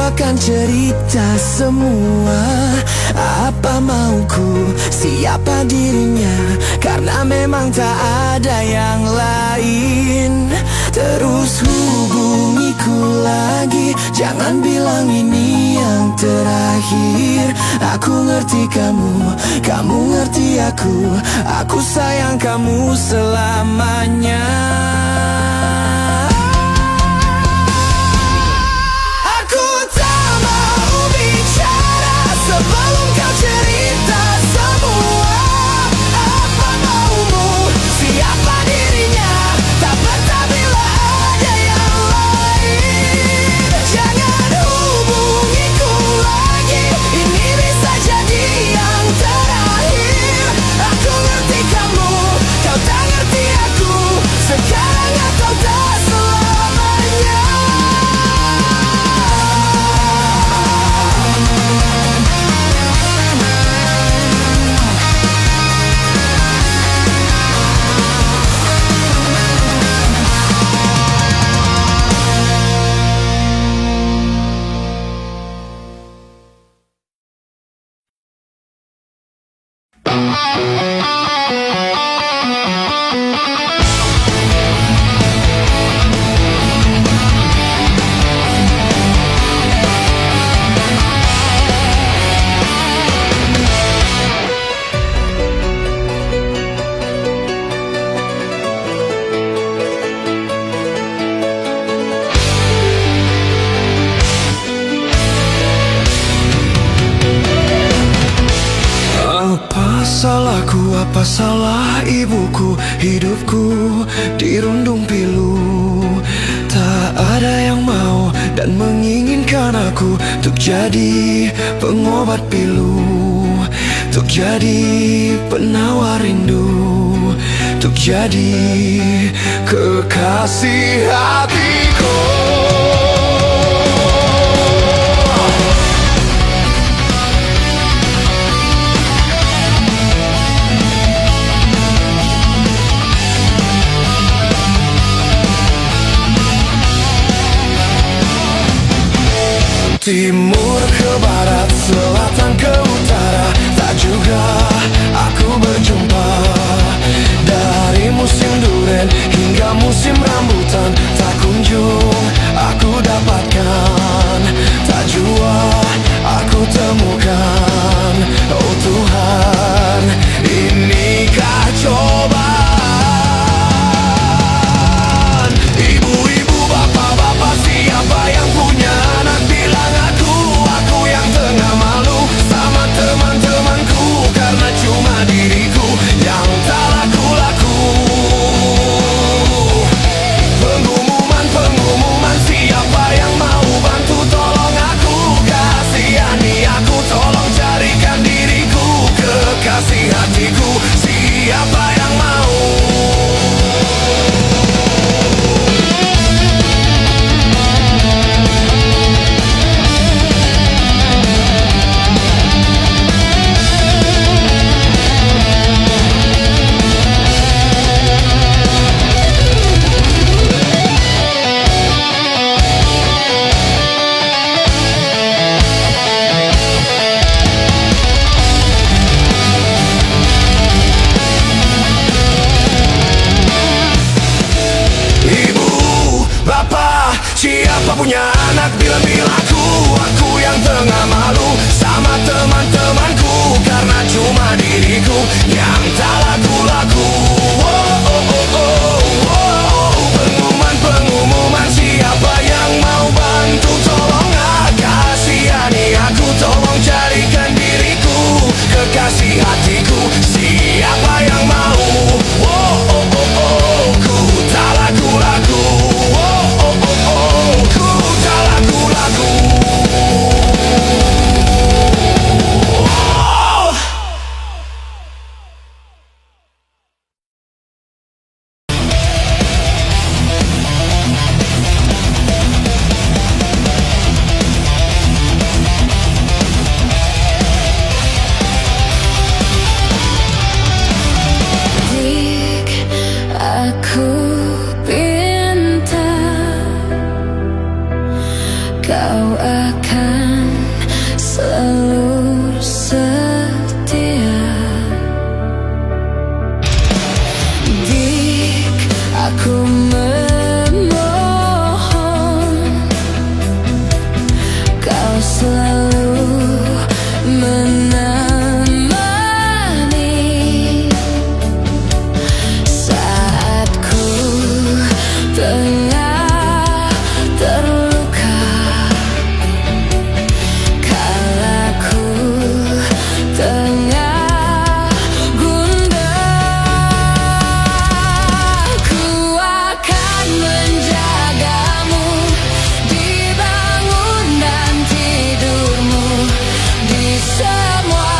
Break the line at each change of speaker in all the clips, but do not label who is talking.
akan cerita semua apa mauku, siapa dirinya, karena memang tak ada yang lain. Terus hubungiku lagi, jangan bilang ini yang terakhir. Aku ngerti kamu, kamu ngerti aku sayang kamu selamanya. Aku tak mau bicara sebelum kau cerita semua apa maumu, siapa dirinya, tak betah bila ada yang lain. Jangan hubungiku lagi, ini bisa jadi yang terakhir. Aku ngerti kamu, kau tak ngerti aku, sekarang atau tak selamanya. Apa salahku, apa salah ibuku, hidupku dirundung pilu. Tak ada yang mau dan menginginkan aku untuk jadi pengobat pilu, untuk jadi penawar rindu, untuk jadi kekasih hatiku. Timur ke barat, selatan ke utara, tak juga aku berjumpa. Dari musim duren hingga musim rambutan, tak kunjung aku dapatkan, tak jua aku temukan. Oh Tuhan, inikah cobaan? Ibu-ibu, bapak-bapak, siapa yang punya anak? Bilang aku yang tengah malu sama teman-temanku, karena cuma diriku yang tak laku-laku. Pengumuman, siapa yang mau bantu tolong aku, kasihani aku, tolong carikan diriku kekasih hatiku. Siapa yang mau? Siapa punya anak? Bilang aku yang tengah malu sama teman-temanku, karena cuma diriku yang tak laku-laku. Pengumuman, siapa yang mau bantu tolong kasihani aku, tolong carikan diriku kekasih hatiku. Siapa yang mau? Ku tak laku-laku. Ku tak laku-laku. Kau akan
selalu menemani saat ku tengah terluka, kala ku tengah gundah. Ku akan menjagamu di bangun dan tidurmu, di semua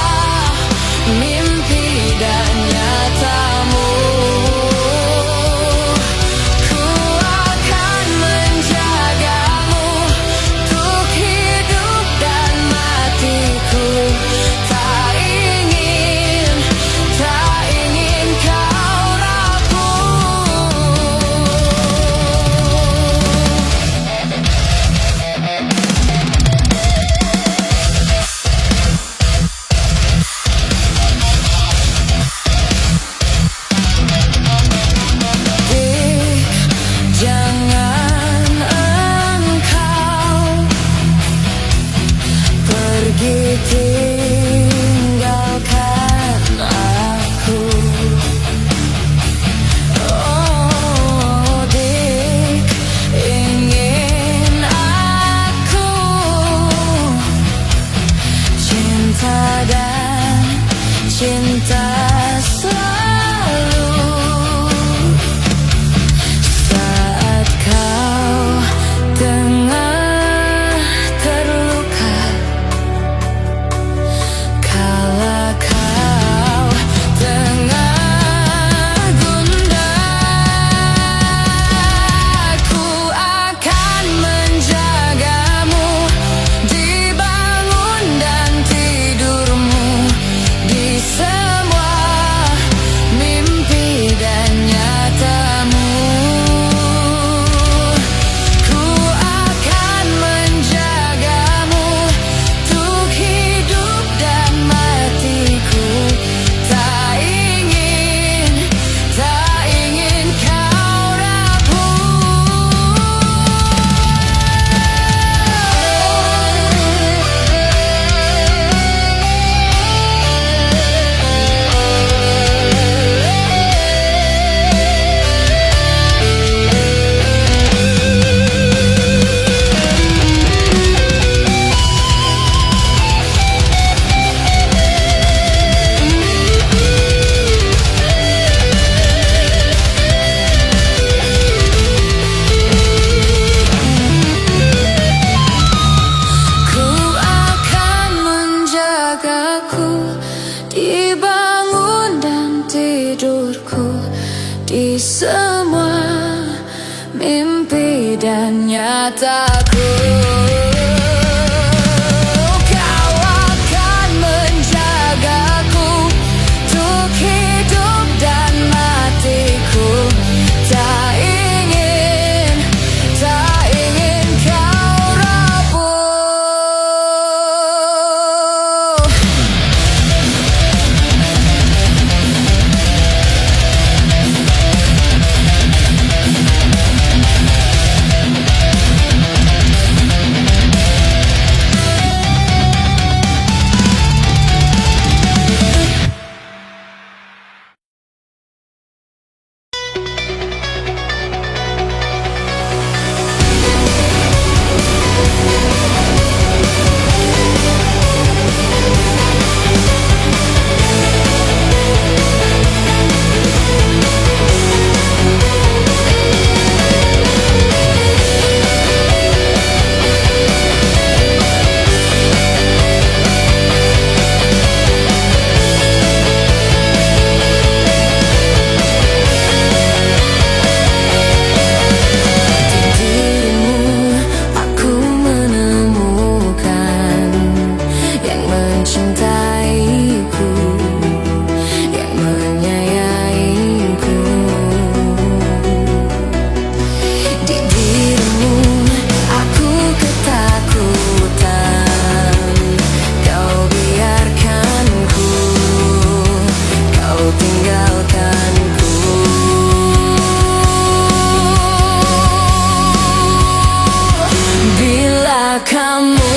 mimpi dan nyatamu. Ku akan menjagamu untuk hidup dan matiku. Tak ingin kau rapuh. Jangan engkau pergi tinggalkan aku. Oh Dik, ingin aku cinta dan cinta selalu. Saat kau tengah terluka, kala kau tengah gundah. Ku akan menjagamu di bangun dan tidurmu, di semua mimpi dan nyatamu. Ku akan menjagamu untuk hidup dan matiku. Tak ingin kau rapuh. Ku akan menjagaku di bangun dan tidurku, di semua mimpi dan nyataku. Kau akan menjagaku untuk hidup dan matiku. Tak ingin kau rapuh. kamu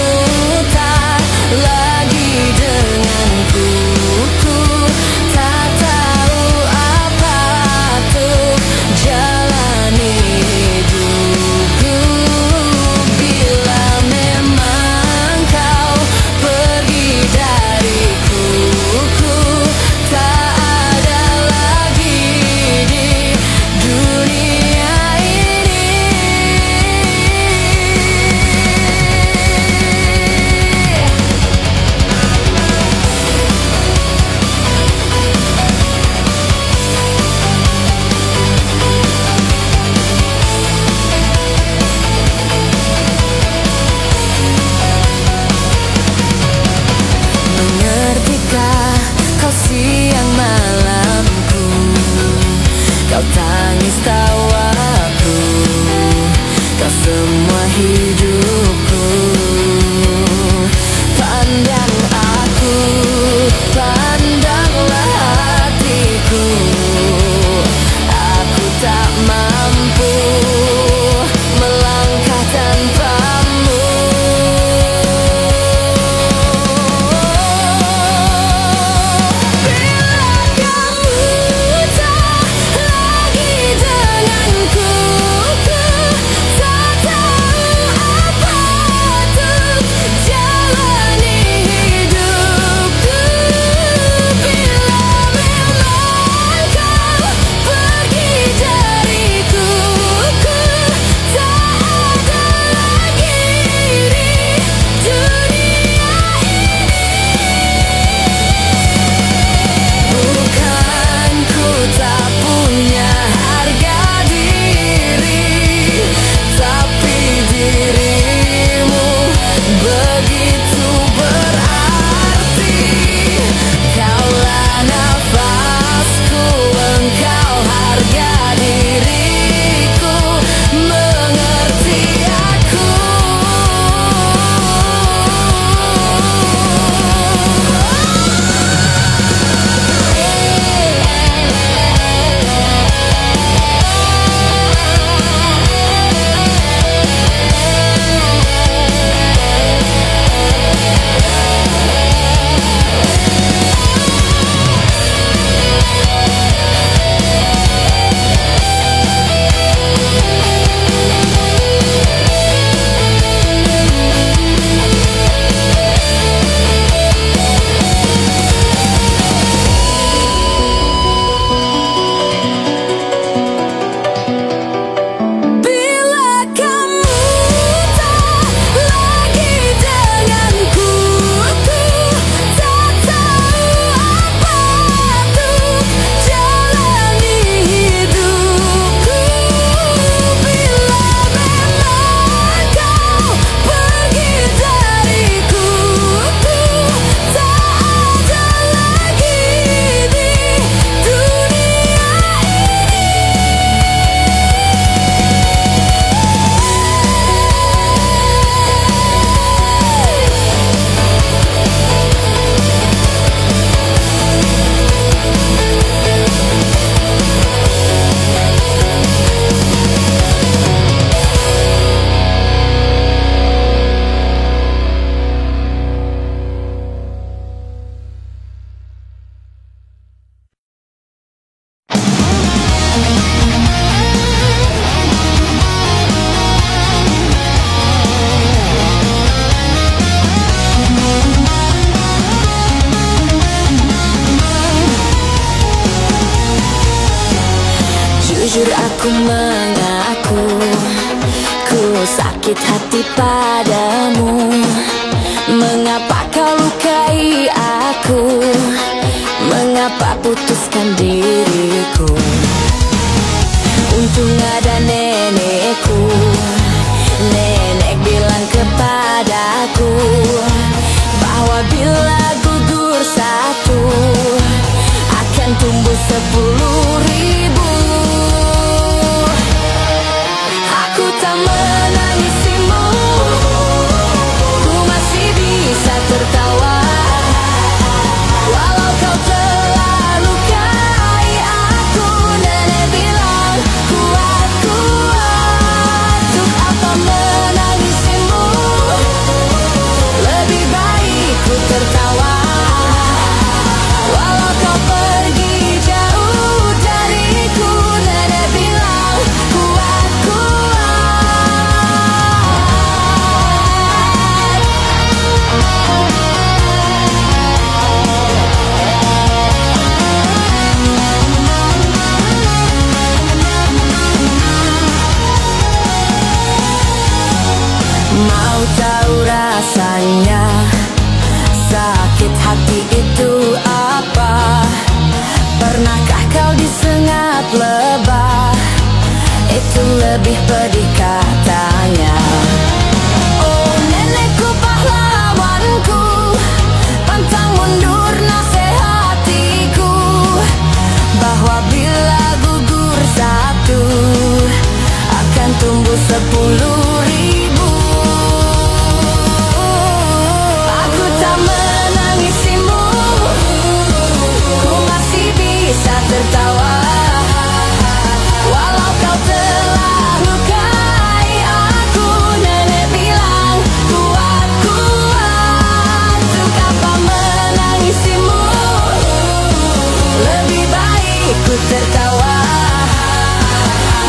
sakit hati padamu. Mengapa kau lukai aku? Mengapa putuskan diriku? Untung ada nenekku. Nenek bilang kepadaku bahwa bila gugur satu akan tumbuh 10.000. Aku tak menangisimu, ku masih bisa tertawa. Walau kau telah lukai aku, nenek bilang kuat, kuat. Untuk apa menangisimu? Lebih baik ku tertawa. Walau kau pergi jauh dariku, nenek bilang kuat, kuat. Mau tahu rasanya sakit hati itu apa? Pernahkah kau disengat lebah? Itu lebih pedih katanya. Oh nenekku pahlawanku, pantang mundur nasihatiku, bahwa bila gugur satu akan tumbuh 10.000. Aku tak menangisimu, ku masih bisa tertawa. Walau kau telah lukai aku, nenek bilang kuat, kuat. Untuk apa menangisimu? Lebih baik ku tertawa.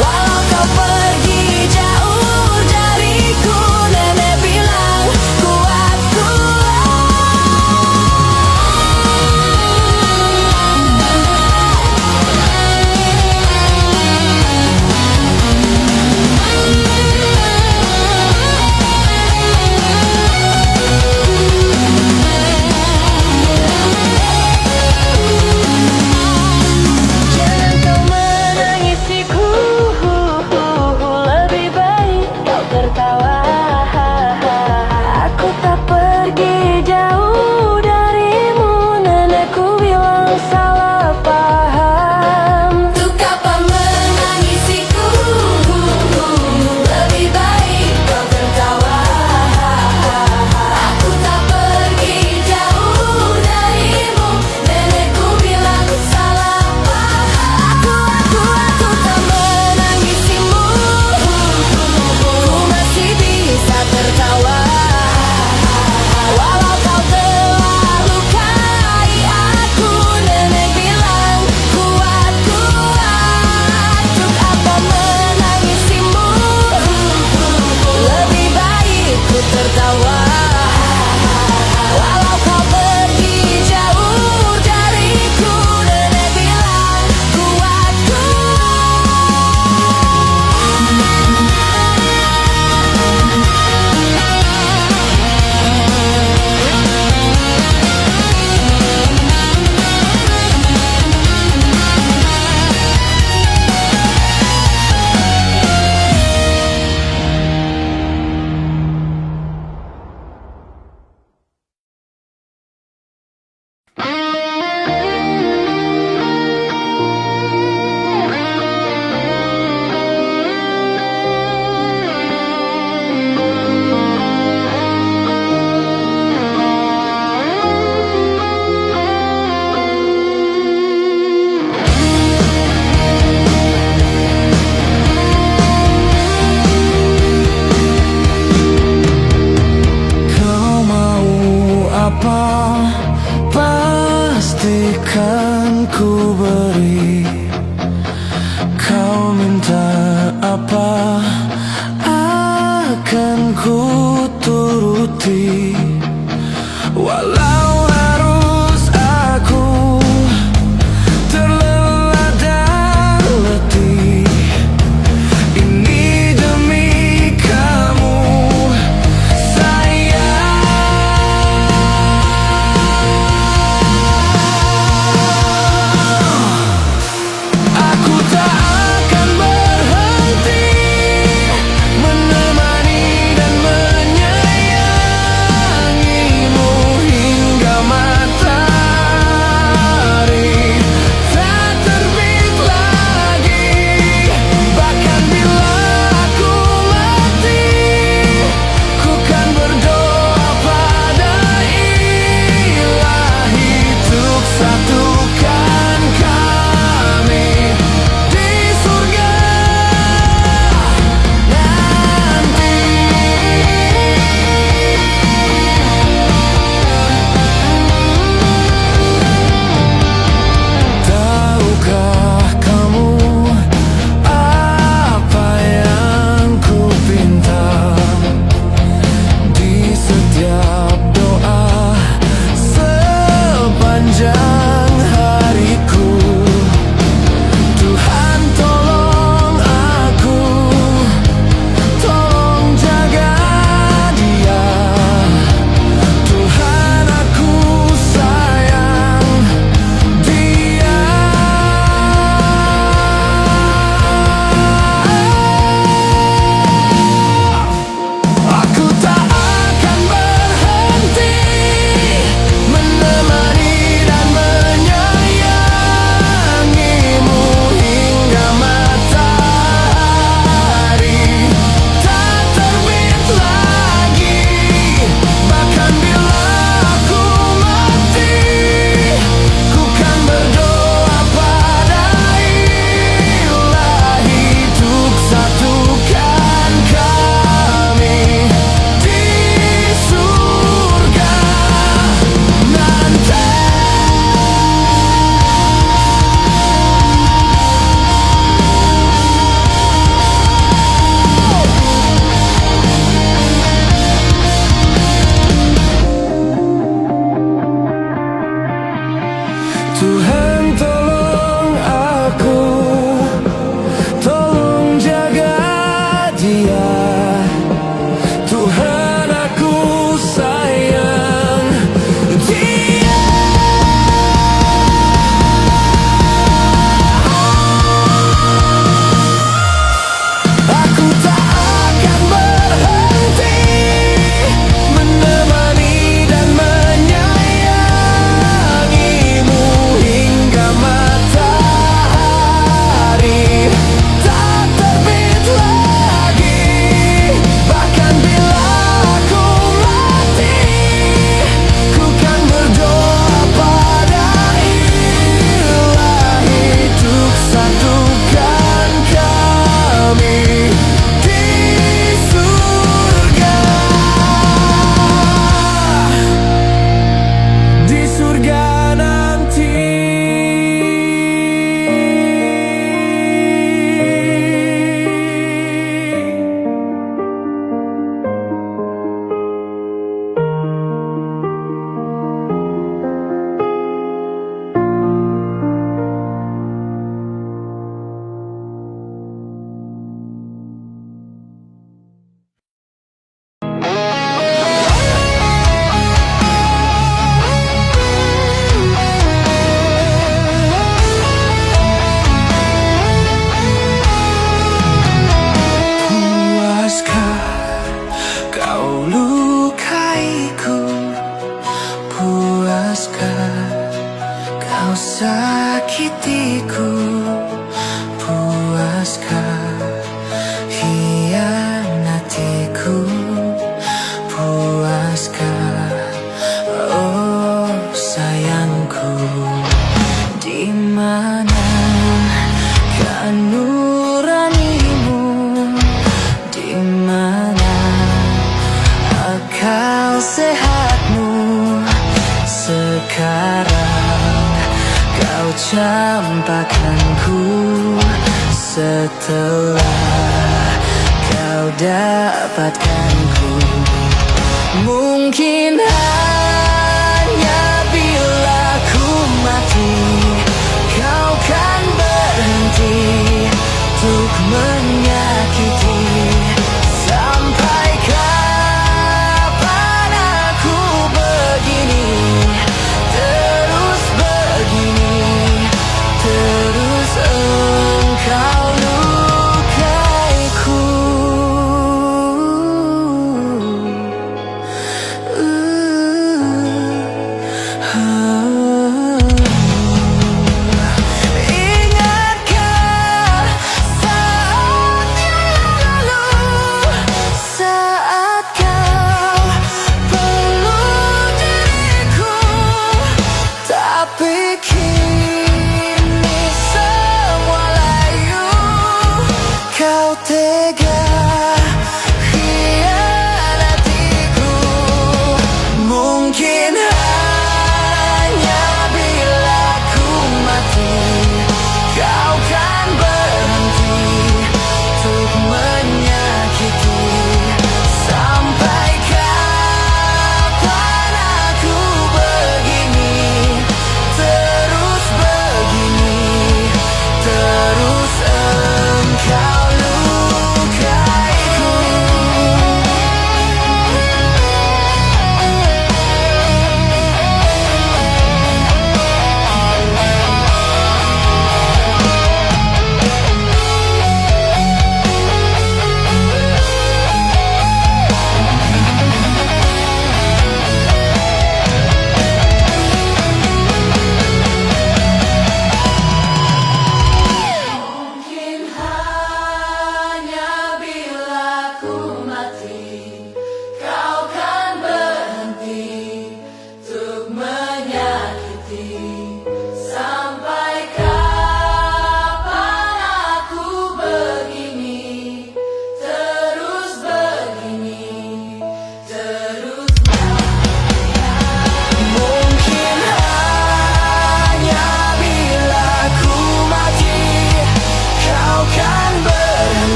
Walau kau pergi jauh dariku, nenek bilang kuat, kuat. Jangan kau menangisiku, lebih baik kau tertawa. Aku tak pergi jauh darimu, nenekku bilang salah paham. Untuk apa menangisiku? Lebih baik kau tertawa. Aku tak pergi jauh darimu, nenekku bilang salah paham. Aku tak menangisimu, ku masih bisa tertawa. Walau kau telah lukai aku, nenek bilang kuat, kuat. Untuk apa menangisimu? Lebih baik ku tertawa. Walau kau pergi jauh dariku, nenek bilang kuat, kuat. Kau mau apa? Pastikan ku beri. Kau minta apa? Akan ku turuti. Walau harus aku terlelah dan letih, ini demi kamu. Perihal sehatmu sekarang, kau campakkanku setelah kau dapatkanku. Mungkin hanya bila ku mati, kau kan berhenti untuk menyakiti. Sampai kapan aku begini, terus begini, terus engkau lukaiku.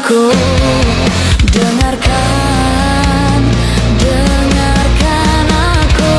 sayangku, dengarkan, dengarkan aku.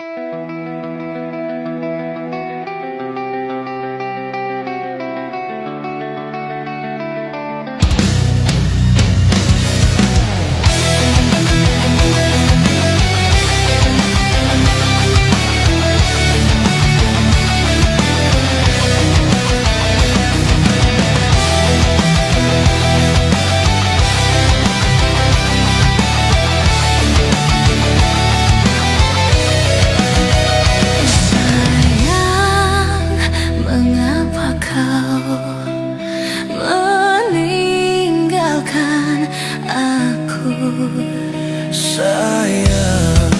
Sayang, mengapa kau meninggalkan aku?
Sayang,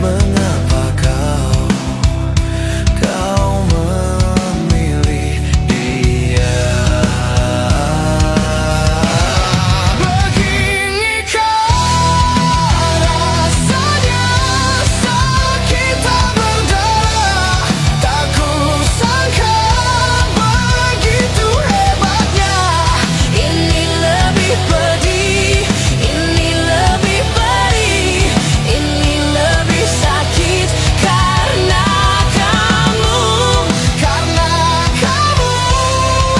mengapa kau memilih dia? Beginikah rasanya sakit tak berdarah? Tak kusangka begitu hebatnya.
Ini lebih pedih, ini lebih perih, ini lebih sakit karena kamu.
Karena kamu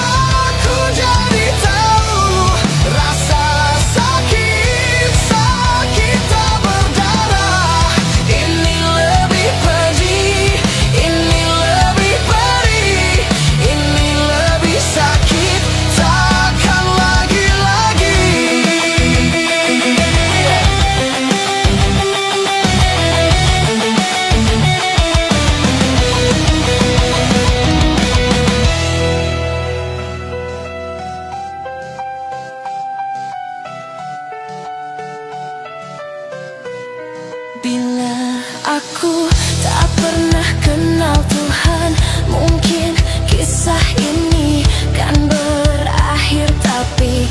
aku jadi tahu rasa sakit tak berdarah.
Ini lebih pedih, ini lebih perih, ini lebih sakit.
Takkan lagi-lagi.
Bila aku tak pernah kenal Tuhan, mungkin kisah ini kan berakhir, tapi